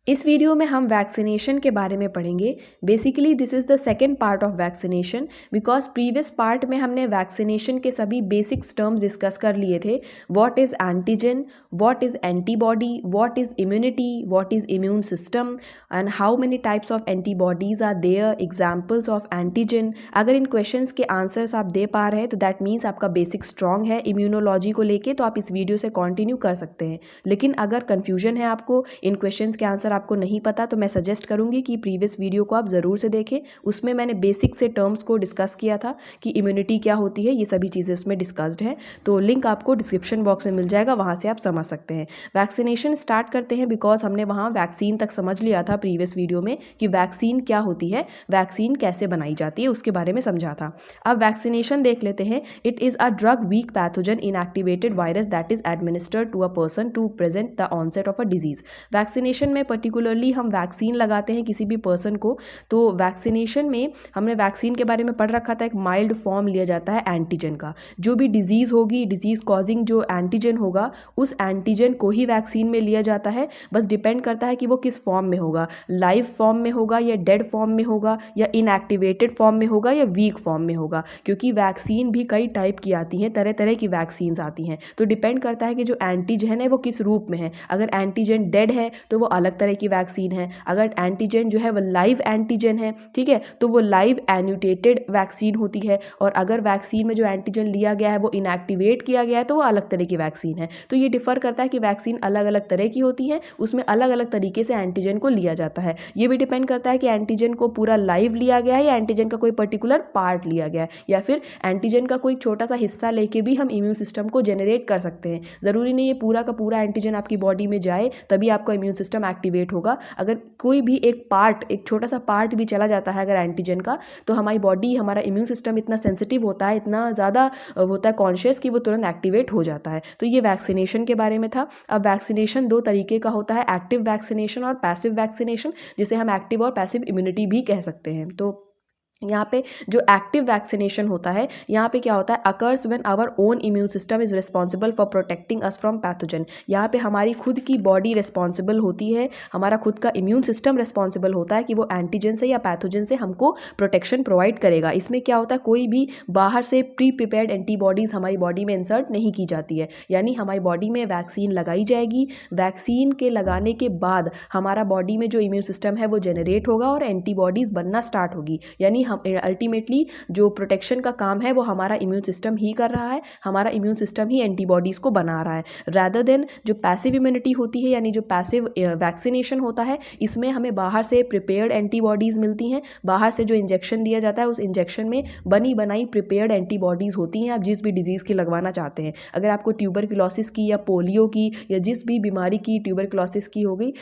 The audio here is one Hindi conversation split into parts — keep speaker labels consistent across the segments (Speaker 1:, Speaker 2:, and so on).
Speaker 1: इस वीडियो में हम वैक्सीनेशन के बारे में पढ़ेंगे। Basically this is the second part of vaccination, because previous part में हमने वैक्सीनेशन के सभी बेसिक्स टर्म्स डिस्कस कर लिए थे। What is antigen, what is antibody, what is immunity, what is immune system and how many types of antibodies are there, examples of antigen. अगर इन क्वेश्चंस के आंसर्स आप दे पा रहे हैं तो दैट मीन्स आपका बेसिक स्ट्रॉन्ग है इम्यूनोलॉजी को लेके, तो आप इस वीडियो से कंटिन्यू कर सकते हैं। लेकिन अगर कन्फ्यूजन है आपको, इन क्वेश्चंस के आंसर आपको नहीं पता, तो मैं सजेस्ट करूंगी कि प्रीवियस वीडियो को आप ज़रूर से देखें। उसमें मैंने बेसिक से टर्म्स को डिस्कस किया था कि इम्यूनिटी क्या होती है, ये सभी चीज़ें उसमें डिस्कस्ड हैं। तो लिंक आपको डिस्क्रिप्शन बॉक्स में मिल जाएगा, वहाँ से आप समझ सकते हैं। वैक्सीनेशन स्टार्ट करते हैं बिकॉज हमने वहाँ वैक्सीन तक समझ लिया था प्रीवियस वीडियो में कि वैक्सीन क्या होती है, वैक्सीन कैसे बनाई जाती है, उसके बारे में समझा था। अब वैक्सीनेशन देख लेते हैं। It is a drug weak pathogen inactivated virus that is administered to a person to present the onset of a disease. Vaccination में पर्टिकुलरली हम वैक्सीन लगाते हैं किसी भी पर्सन को, तो वैक्सीनेशन में हमने वैक्सीन के बारे में पढ़ रखा था, एक माइल्ड फॉर्म लिया जाता है एंटीजन का। जो भी डिजीज़ होगी, डिजीज़ कॉजिंग जो एंटीजन होगा, उस एंटीजन को ही वैक्सीन में लिया जाता है। बस डिपेंड करता है कि वो किस फॉर्म में होगा, लाइव फॉर्म में होगा या डेड फॉर्म में होगा या इनएक्टिवेटेड फॉर्म में होगा या वीक फॉर्म में होगा, क्योंकि वैक्सीन भी कई टाइप की आती हैं, तरह तरह की वैक्सीन्स आती हैं। तो डिपेंड करता है कि जो एंटीजन है वो किस रूप में है। अगर एंटीजन डेड है तो वो अलग तरह की वैक्सीन है। अगर एंटीजन जो है वो लाइव एंटीजन है, ठीक है, तो वो लाइव एन्यूटेटेड वैक्सीन होती है। और अगर वैक्सीन में जो एंटीजन लिया गया है वो इनएक्टिवेट किया गया है तो वो अलग तरह की वैक्सीन है। तो ये डिफर करता है कि वैक्सीन अलग अलग तरह की होती है, उसमें अलग अलग तरीके से एंटीजन को लिया जाता है। ये भी डिपेंड करता है कि एंटीजन को पूरा लाइव लिया गया है या एंटीजन का कोई पर्टिकुलर पार्ट लिया गया है, या फिर एंटीजन का कोई छोटा सा हिस्सा लेके भी हम इम्यून सिस्टम को जनरेट कर सकते हैं। ज़रूरी नहीं है पूरा का पूरा एंटीजन आपकी बॉडी में जाए तभी आपका इम्यून सिस्टम एक्टिवेट होगा। अगर कोई भी एक पार्ट, एक छोटा सा पार्ट भी चला जाता है अगर एंटीजन का, तो हमारी बॉडी, हमारा इम्यून सिस्टम इतना सेंसिटिव होता है, इतना ज़्यादा होता है कॉन्शियस, कि वो तुरंत एक्टिवेट हो जाता है। तो ये वैक्सीनेशन के बारे में था। अब वैक्सीनेशन दो तरीके का होता है, एक्टिव वैक्सीनेशन और पैसिव वैक्सीनेशन, जिसे हम एक्टिव और पैसिव इम्यूनिटी भी कह सकते हैं। तो यहाँ पे जो एक्टिव वैक्सीनेशन होता है, यहाँ पे क्या होता है, occurs when our own immune system is responsible for protecting us from pathogen. यहाँ पे हमारी खुद की बॉडी रिस्पॉन्सिबल होती है, हमारा खुद का इम्यून सिस्टम रिस्पॉन्सिबल होता है कि वो एंटीजन से या पैथोजन से हमको प्रोटेक्शन प्रोवाइड करेगा। इसमें क्या होता है, कोई भी बाहर से प्री प्रिपेयर्ड एंटीबॉडीज़ हमारी बॉडी में इंसर्ट नहीं की जाती है। यानी हमारी बॉडी में वैक्सीन लगाई जाएगी, वैक्सीन के लगाने के बाद हमारा बॉडी में जो इम्यून सिस्टम है वो जनरेट होगा और एंटीबॉडीज़ बनना स्टार्ट होगी। यानी हम अल्टीमेटली जो प्रोटेक्शन का काम है वो हमारा इम्यून सिस्टम ही कर रहा है, हमारा इम्यून सिस्टम ही एंटीबॉडीज़ को बना रहा है, रादर देन जो पैसिव इम्यूनिटी होती है, यानी जो पैसिव वैक्सीनेशन होता है, इसमें हमें बाहर से प्रिपेयर्ड एंटीबॉडीज़ मिलती हैं। बाहर से जो इंजेक्शन दिया जाता है उस इंजेक्शन में बनी बनाई प्रिपेयर्ड एंटीबॉडीज़ होती हैं। आप जिस भी डिजीज़ की लगवाना चाहते हैं, अगर आपको ट्यूबरक्लोसिस की या पोलियो की या जिस भी बीमारी की, ट्यूबरक्लोसिस की हो गई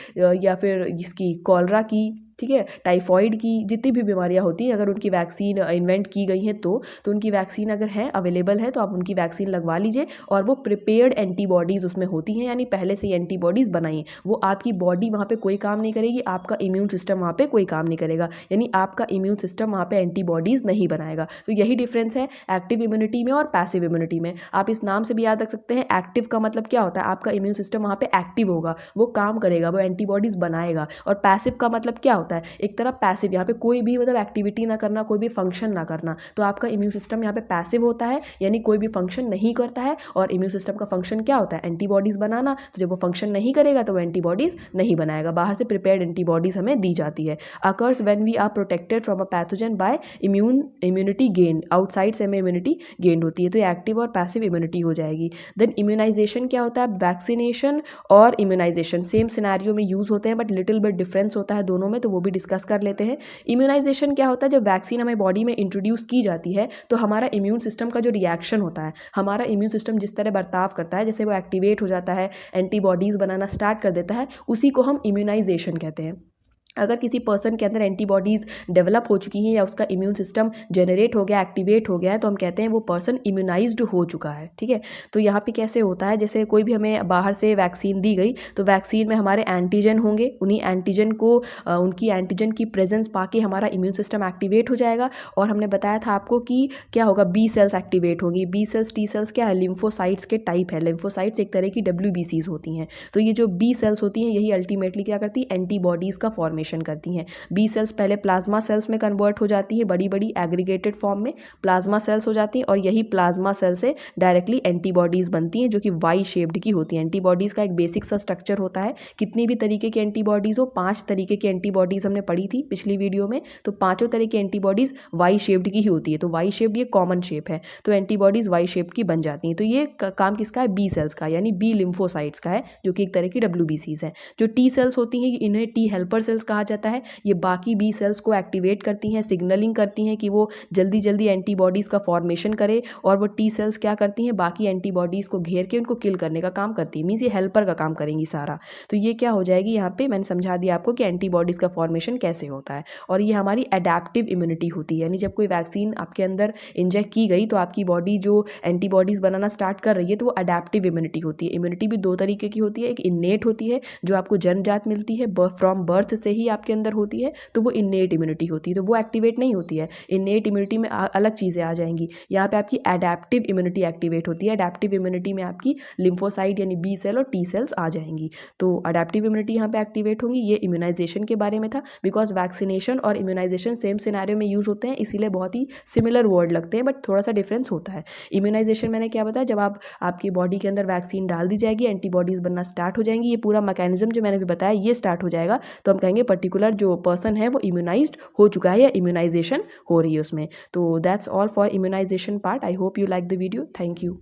Speaker 1: या फिर इसकी कॉलरा की, ठीक है, टाइफॉइड की, जितनी भी बीमारियां होती हैं, अगर उनकी वैक्सीन इन्वेंट की गई हैं तो उनकी वैक्सीन अगर है, अवेलेबल है, तो आप उनकी वैक्सीन लगवा लीजिए। और वो प्रिपेयर्ड एंटीबॉडीज़ उसमें होती हैं, यानी पहले से ही एंटीबॉडीज़ बनाई, वो आपकी बॉडी वहाँ पे कोई काम नहीं करेगी, आपका इम्यून सिस्टम वहाँ पे कोई काम नहीं करेगा, यानी आपका इम्यून सिस्टम वहाँ पे एंटीबॉडीज़ नहीं बनाएगा। तो यही डिफरेंस है एक्टिव इम्यूनिटी में और पैसिव इम्यूनिटी में। आप इस नाम से भी याद रख सकते हैं, एक्टिव का मतलब क्या होता है, आपका इम्यून सिस्टम वहाँ पे एक्टिव होगा, वो काम करेगा, वो एंटीबॉडीज़ बनाएगा। और पैसिव का मतलब क्या होता है, एक तरह पैसिव, यहाँ पे कोई भी मतलब एक्टिविटी ना करना, कोई भी फंक्शन ना करना, तो आपका इम्यून सिस्टम यहाँ पे पैसिव होता है, यानी कोई भी फंक्शन नहीं करता है। और इम्यून सिस्टम का फंक्शन क्या होता है, एंटीबॉडीज़ बनाना। तो जब वो फंक्शन नहीं करेगा तो वो एंटीबॉडीज़ नहीं बनाएगा, बाहर से प्रिपेयर्ड एंटीबॉडीज़ हमें दी जाती है। Occurs when we are protected from a pathogen by immunity gain, outside से हमें इम्यूनिटी गेन होती है। तो ये एक्टिव और पैसिव इम्यूनिटी हो जाएगी। देन इम्यूनाइजेशन क्या होता है, वैक्सीनेशन और इम्यूनाइजेशन सेम सिनेरियो में यूज़ होते हैं, बट लिटिल बिट डिफरेंस होता है दोनों में, तो वो भी डिस्कस कर लेते हैं। इम्यूनाइजेशन क्या होता है, जब वैक्सीन हमारी बॉडी में इंट्रोड्यूस की जाती है तो हमारा इम्यून सिस्टम का जो रिएक्शन होता है, हमारा इम्यून सिस्टम जिस तरह बर्ताव करता है, जैसे वो एक्टिवेट हो जाता है, एंटीबॉडीज़ बनाना स्टार्ट कर देता है, उसी को हम इम्यूनाइजेशन कहते हैं। अगर किसी पर्सन के अंदर एंटीबॉडीज़ डेवलप हो चुकी हैं या उसका इम्यून सिस्टम जनरेट हो गया, एक्टिवेट हो गया है, तो हम कहते हैं वो पर्सन इम्यूनाइज्ड हो चुका है। ठीक है, तो यहाँ पे कैसे होता है, जैसे कोई भी हमें बाहर से वैक्सीन दी गई तो वैक्सीन में हमारे एंटीजन होंगे, उन्हीं एंटीजन को उनकी एंटीजन की प्रेजेंस पाके हमारा इम्यून सिस्टम एक्टिवेट हो जाएगा। और हमने बताया था आपको कि क्या होगा, बी सेल्स एक्टिवेट होंगी। बी सेल्स, टी सेल्स क्या है, लिम्फोसाइट्स के टाइप है। लिम्फोसाइट्स एक तरह की WBCs होती हैं। तो ये जो बी सेल्स होती हैं यही अल्टीमेटली क्या करती है, एंटीबॉडीज़ का फॉर्मेशन करती हैं। बी सेल्स पहले प्लाज्मा सेल्स में कन्वर्ट हो जाती है, बड़ी बड़ी एग्रीगेटेड फॉर्म में प्लाज्मा सेल्स हो जाती हैं, और यही प्लाज्मा सेल से डायरेक्टली एंटीबॉडीज़ बनती हैं जो कि वाई शेप्ड की होती हैं। एंटीबॉडीज़ का एक बेसिक सा स्ट्रक्चर होता है, कितनी भी तरीके की एंटीबॉडीज़ हो, 5 तरीके की एंटीबॉडीज़ हमने पढ़ी थी पिछली वीडियो में, तो पाँचों तरह की एंटीबॉडीज़ वाई शेप्ड की ही होती है। तो वाई शेप्ड ये कॉमन शेप है, तो एंटीबॉडीज़ वाई शेप्ड की बन जाती हैं। तो ये काम किसका है, बी सेल्स का, यानी बी लिम्फोसाइट्स का है, जो कि एक तरह की WBCs है। जो टी सेल्स होती हैं इन्हें टी हेल्पर सेल्स कहा जाता है। ये बाकी बी सेल्स को एक्टिवेट करती हैं, सिग्नलिंग करती हैं कि वो जल्दी जल्दी एंटीबॉडीज़ का फॉर्मेशन करे, और वो टी सेल्स क्या करती हैं, बाकी एंटीबॉडीज़ को घेर के उनको किल करने का काम करती है। मीन्स ये हेल्पर का काम करेंगी सारा। तो ये क्या हो जाएगी, यहाँ पे मैंने समझा दिया आपको कि एंटीबॉडीज़ का फॉर्मेशन कैसे होता है। और ये हमारी एडेप्टिव इम्यूनिटी होती है, यानी जब कोई वैक्सीन आपके अंदर इंजेक्ट की गई तो आपकी बॉडी जो एंटीबॉडीज़ बनाना स्टार्ट कर रही है, तो वो अडेप्टिव इम्यूनिटी होती है। इम्यूनिटी भी 2 तरीके की होती है, एक इन्नेट होती है जो आपको जन्मजात मिलती है, फ्रॉम बर्थ से ही आपके अंदर होती है, तो वो इन्नेट इम्यूनिटी होती है, तो वो एक्टिवेट नहीं होती है। इन्नेट इम्यूनिटी में अलग चीज़ें आ जाएंगी। यहाँ पे आपकी एडेप्टिव इम्यूनिटी एक्टिवेट होती है। एडेप्टिव इम्यूनिटी में आपकी लिम्फोसाइट यानी बी सेल और टी सेल्स आ जाएंगी। तो अडेप्टिव इम्यूनिटी यहाँ पे एक्टिवेट होंगी। ये इम्यूनाइजेशन के बारे में था, बिकॉज वैक्सीनेशन और इम्यूनाइजेशन सेम सिनेरियो में यूज़ होते हैं, इसीलिए बहुत ही सिमिलर वर्ड लगते हैं, बट थोड़ा सा डिफरेंस होता है। इम्यूनाइजेशन मैंने क्या बताया, जब आपकी बॉडी के अंदर वैक्सीन डाल दी जाएगी, एंटीबॉडीज़ बनना स्टार्ट हो जाएंगी, ये पूरा मैकेनिज्म जो मैंने भी बताया ये स्टार्ट हो जाएगा, तो हम कहेंगे पर्टिकुलर जो पर्सन है वो इम्यूनाइज्ड हो चुका है या इम्यूनाइजेशन हो रही है उसमें। तो that's all for immunization part. I hope you like the video. Thank you.